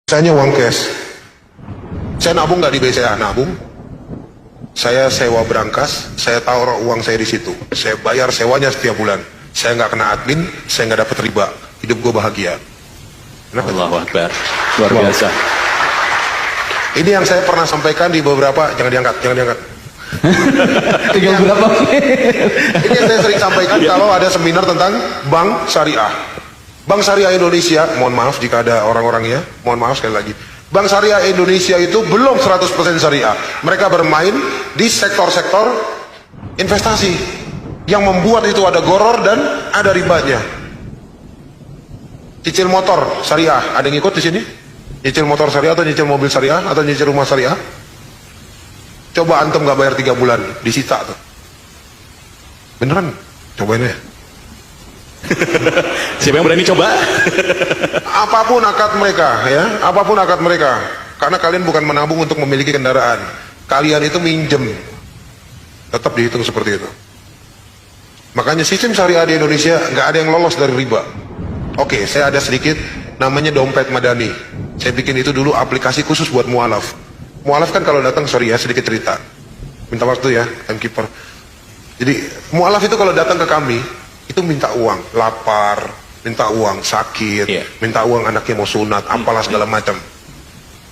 Saya uang cash. Saya nabung nggak di BCA, nabung. Saya sewa berangkas, saya taruh uang saya di situ. Saya bayar sewanya setiap bulan. Saya nggak kena admin, saya nggak dapat riba. Hidup gue bahagia. Kenapa? Allahu Akbar. Luar biasa. Ini yang saya pernah sampaikan di beberapa, jangan diangkat, jangan diangkat. Tinggal berapa? Ini yang saya sering sampaikan kalau ada seminar tentang bank syariah. Bank Syariah Indonesia, mohon maaf jika ada orang-orangnya, mohon maaf sekali lagi. Bank Syariah Indonesia itu belum 100% syariah. Mereka bermain di sektor-sektor investasi yang membuat itu ada goror dan ada ribanya. Cicil motor syariah, ada yang ikut di sini? Nyicil motor syariah atau nyicil mobil syariah atau nyicil rumah syariah? Coba antum nggak bayar 3 bulan, disita tuh. Beneran? Cobain ya. Siapa yang berani coba? Apapun akad mereka, ya, apapun akad mereka. Karena kalian bukan menabung untuk memiliki kendaraan. Kalian itu minjem. Tetap dihitung seperti itu. Makanya sistem syariah di Indonesia nggak ada yang lolos dari riba. Oke, saya ada sedikit namanya dompet madani. Saya bikin itu dulu aplikasi khusus buat mualaf. Mualaf kan kalau datang, sorry ya, sedikit cerita. Minta waktu ya, timekeeper. Jadi mualaf itu kalau datang ke kami, itu minta uang, lapar, minta uang, sakit, minta uang anaknya mau sunat, apalah segala macam.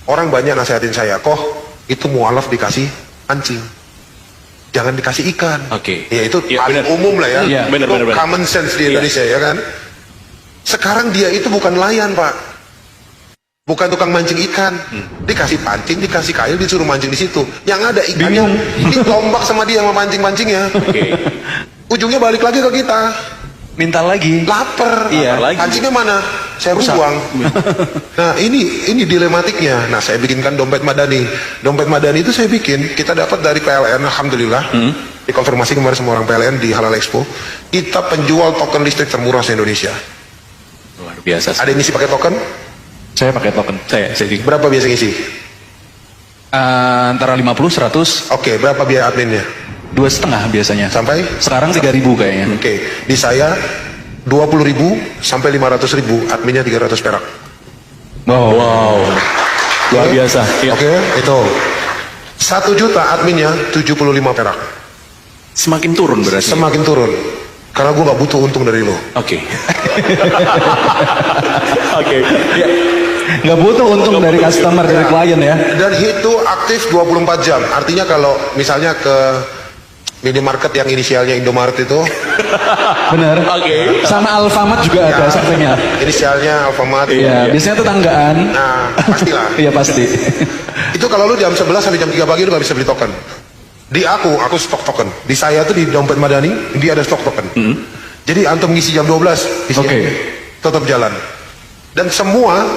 Orang banyak nasihatin saya, kok itu mualaf dikasih pancing, jangan dikasih ikan. Ya itu paling umum lah ya, bener. Common sense di Indonesia ya kan. Sekarang dia itu bukan nelayan pak, bukan tukang mancing ikan, dikasih pancing, dikasih kail, disuruh mancing di situ. Yang ada ikannya ditombak sama dia sama mancing-mancingnya. Ujungnya balik lagi ke kita, Minta lagi. lapar. Lagi. Pancingnya mana? Saya buang. Nah ini dilematiknya. Nah saya bikinkan dompet madani. Dompet madani itu saya bikin, kita dapat dari PLN, alhamdulillah. Dikonfirmasi kemarin sama orang PLN di Halal Expo. Kita penjual token listrik termurah di Indonesia. Luar biasa. Ada yang ngisi pakai token? Saya pakai token. Saya Berapa biasa ngisi? Antara 50, 100. Oke, berapa biaya adminnya? 2,5 biasanya. Sampai? Sekarang 3.000 kayaknya. Oke, di saya 20.000 sampai 500.000, adminnya 300 perak. Wow. Luar biasa. Oke, itu 1 juta adminnya 75 perak. Semakin turun berarti. Semakin turun. Karena gue gak butuh untung dari lo. Oke. Oke. Ya. Nggak butuh untung dari customer, dari klien ya. Dan itu aktif 24 jam. Artinya kalau misalnya ke minimarket yang inisialnya Indomaret itu, Bener. Oke. Sama Alfamart juga ada sampingnya. inisialnya Alfamart. Iya, biasanya tetanggaan. Nah, pastilah. Iya pasti. Itu kalau lu jam 11 sampai jam 3 pagi lu gak bisa beli token. Di aku stok token. Di saya tuh di dompet madani, dia ada stok token. Jadi antum ngisi jam 12, tetap jalan. Dan semua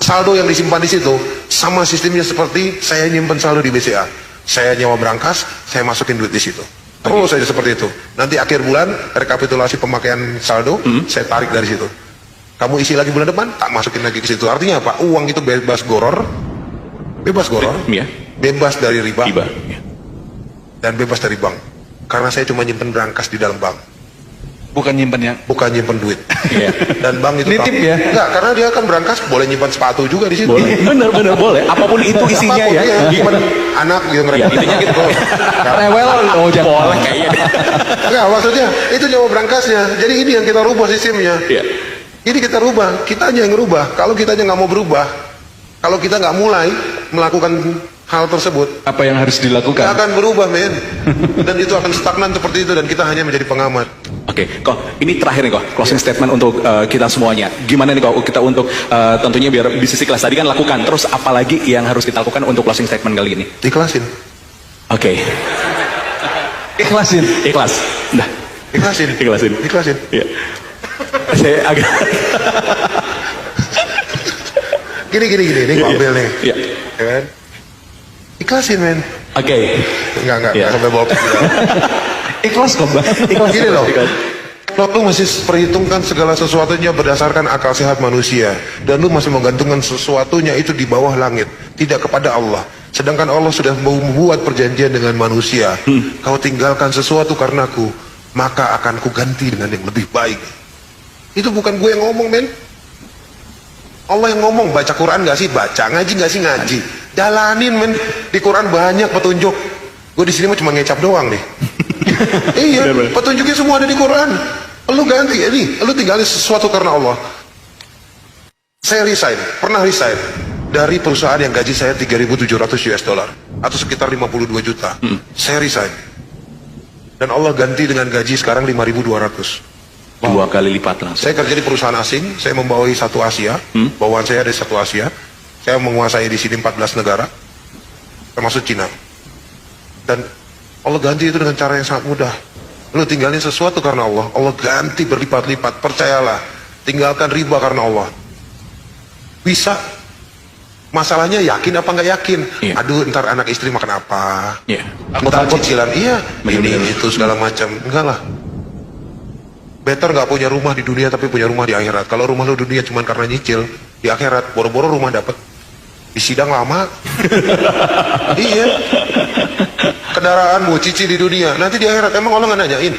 saldo yang disimpan di situ sama sistemnya seperti saya nyimpen saldo di BCA. Saya nyewa berangkas, saya masukin duit di situ. Terus saja seperti itu. Nanti akhir bulan rekapitulasi pemakaian saldo, saya tarik dari situ. Kamu isi lagi bulan depan, tak masukin lagi ke situ. Artinya apa? Uang itu bebas goror, bebas dari riba. Dan bebas dari bank. Karena saya cuma nyimpen berangkas di dalam bank. Bukan nyimpen duit. Dan bank itu nitip ya? Enggak, karena dia kan berangkas boleh nyimpan sepatu juga di situ. Boleh. Bener boleh. Apapun itu isinya Apapun, ya. Nyimpan anak gitu mereka. Intinya gitu. Rewel. Oh jangan. Boleh kayaknya. Enggak, maksudnya itu nyawa berangkasnya. Jadi ini yang kita rubah sistemnya. Ini kita rubah, kitanya yang rubah. Kalau kitanya nggak mau berubah, kalau kita nggak mulai melakukan hal tersebut, Apa yang harus dilakukan? nggak akan berubah, men. Dan itu akan stagnan seperti itu dan kita hanya menjadi pengamat. Oke, kok ini terakhir nih kok closing statement untuk kita semuanya. Gimana nih kok kita untuk tentunya biar bisnis ikhlas tadi kan lakukan. Terus apalagi yang harus kita lakukan untuk closing statement kali ini? Ikhlasin. Oke. Ikhlasin. Ikhlas. Dah. Ikhlasin. Iya. Saya agak Gini, ini gua ambil nih. Iya. Ya kan? Ikhlasin, men. Oke. Enggak sampai bawa Ikhlas kok bang. Gini loh, kalau lu masih perhitungkan segala sesuatunya berdasarkan akal sehat manusia, dan lu masih menggantungkan sesuatunya itu di bawah langit, tidak kepada Allah, sedangkan Allah sudah membuat perjanjian dengan manusia. Kau tinggalkan sesuatu karenaku, maka akan kuganti dengan yang lebih baik. Itu bukan gue yang ngomong, men. Allah yang ngomong, baca Quran gak sih? Baca. Ngaji gak sih? Ngaji. Jalanin men. Di Quran banyak petunjuk. Gue di sini mah cuma ngecap doang nih. Iya, petunjuknya semua ada di Quran. Lu ganti, ini, lu tinggalin sesuatu karena Allah. Saya resign, pernah resign dari perusahaan yang gaji saya 3.700 US dollar atau sekitar 52 juta. Saya resign. Dan Allah ganti dengan gaji sekarang 5.200. 2 kali lipat langsung. Saya kerja di perusahaan asing, saya membawahi satu Asia, bawaan saya ada satu Asia. Saya menguasai di sini 14 negara, termasuk Cina. Dan Allah ganti itu dengan cara yang sangat mudah. Lu tinggalin sesuatu karena Allah, Allah ganti berlipat-lipat. Percayalah, tinggalkan riba karena Allah. Bisa. Masalahnya yakin apa nggak yakin? Iya. Aduh, ntar anak istri makan apa? Iya. Ntar cicilan, iya, Bener-bener. ini itu segala macam. Enggak lah. Better nggak punya rumah di dunia tapi punya rumah di akhirat. Kalau rumah lu dunia cuma karena nyicil, di akhirat boro-boro rumah dapat. Di sidang lama. Iya. Kendaraanmu cicil di dunia, nanti di akhirat emang Allah nggak nanyain.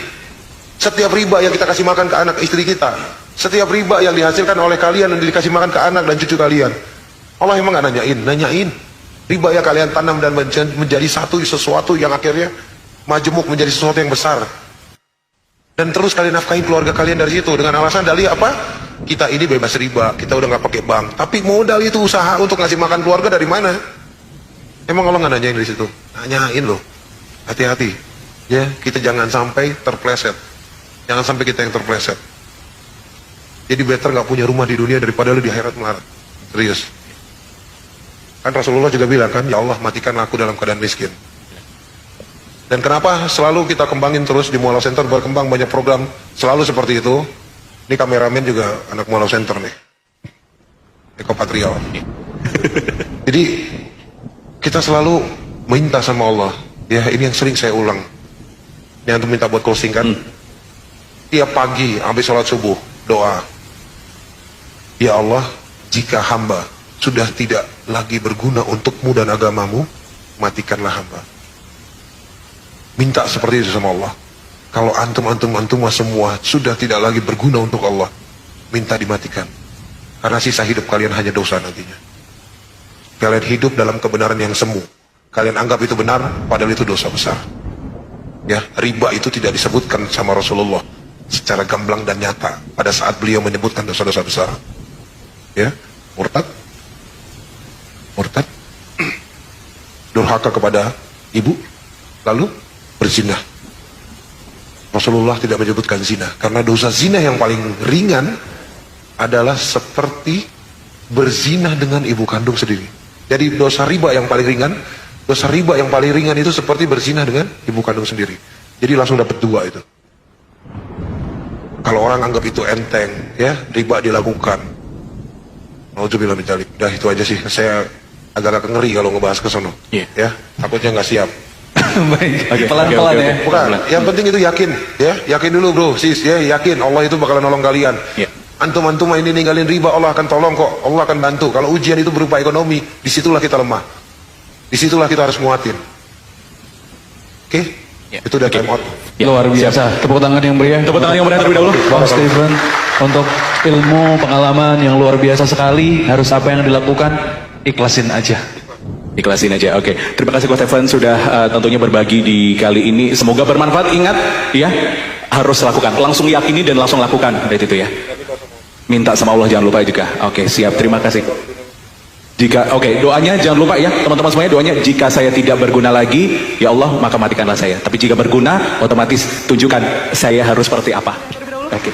Setiap riba yang kita kasih makan ke anak istri kita, setiap riba yang dihasilkan oleh kalian dan dikasih makan ke anak dan cucu kalian, Allah emang nggak nanyain? Nanyain. Riba yang kalian tanam dan menjadi sesuatu yang akhirnya majemuk menjadi sesuatu yang besar. Dan terus kalian nafkahin keluarga kalian dari situ dengan alasan dalih apa? Kita ini bebas riba, kita udah nggak pakai bank. Tapi modal itu usaha untuk ngasih makan keluarga dari mana? Emang Allah nggak nanyain dari situ? Nanyain loh. Hati-hati. Ya, kita jangan sampai terpleset. Jangan sampai kita yang terpleset. Jadi better nggak punya rumah di dunia daripada lu di akhirat melarat. Serius. Kan Rasulullah juga bilang kan, ya Allah matikan aku dalam keadaan miskin. Dan kenapa selalu kita kembangin terus di Mualaf Center, berkembang banyak program selalu seperti itu. Ini kameramen juga anak Mualaf Center nih, Eko Patrio. Jadi kita selalu minta sama Allah. Ya ini yang sering saya ulang. Yang untuk minta buat closing kan. Tiap pagi habis sholat subuh doa. Ya Allah, jika hamba sudah tidak lagi berguna untukmu dan agamamu, matikanlah hamba. Minta seperti itu sama Allah. Kalau antum semua sudah tidak lagi berguna untuk Allah, minta dimatikan. Karena sisa hidup kalian hanya dosa nantinya. Kalian hidup dalam kebenaran yang semu. Kalian anggap itu benar, padahal itu dosa besar. Ya, riba itu tidak disebutkan sama Rasulullah secara gamblang dan nyata pada saat beliau menyebutkan dosa-dosa besar. Ya, murtad, durhaka kepada ibu, lalu berzina. Rasulullah tidak menyebutkan zina karena dosa zina yang paling ringan adalah seperti berzina dengan ibu kandung sendiri. Jadi dosa riba yang paling ringan itu seperti berzina dengan ibu kandung sendiri. Jadi langsung dapat 2 itu. Kalau orang anggap itu enteng, ya riba dilakukan. Nauzubillah min dzalik. Udah itu aja sih. Saya agak-agak ngeri kalau ngebahas ke sono. Ya, takutnya nggak siap. Baik, pelan-pelan ya. Bukan, yang penting itu yakin, ya, yakin dulu bro, sis, ya, yakin Allah itu bakalan nolong kalian. Antum ini ninggalin riba, Allah akan tolong kok, Allah akan bantu. Kalau ujian itu berupa ekonomi, disitulah kita lemah, disitulah kita harus nguatin. Oke? Itu udah time out. Luar biasa. Tepuk tangan yang meriah. Tepuk tangan yang meriah terlebih dahulu. Bang Steven, untuk ilmu pengalaman yang luar biasa sekali. Harus apa yang dilakukan? Ikhlasin aja. Ikhlasin aja, oke. Terima kasih Coach Stephen sudah tentunya berbagi di kali ini. Semoga bermanfaat. Ingat, ya, harus lakukan. Langsung yakini dan langsung lakukan. Dari itu ya. Minta sama Allah, jangan lupa juga. Oke, siap. Terima kasih. Doanya jangan lupa ya, teman-teman semuanya, doanya jika saya tidak berguna lagi, ya Allah, maka matikanlah saya. Tapi jika berguna, otomatis tunjukkan saya harus seperti apa. Oke.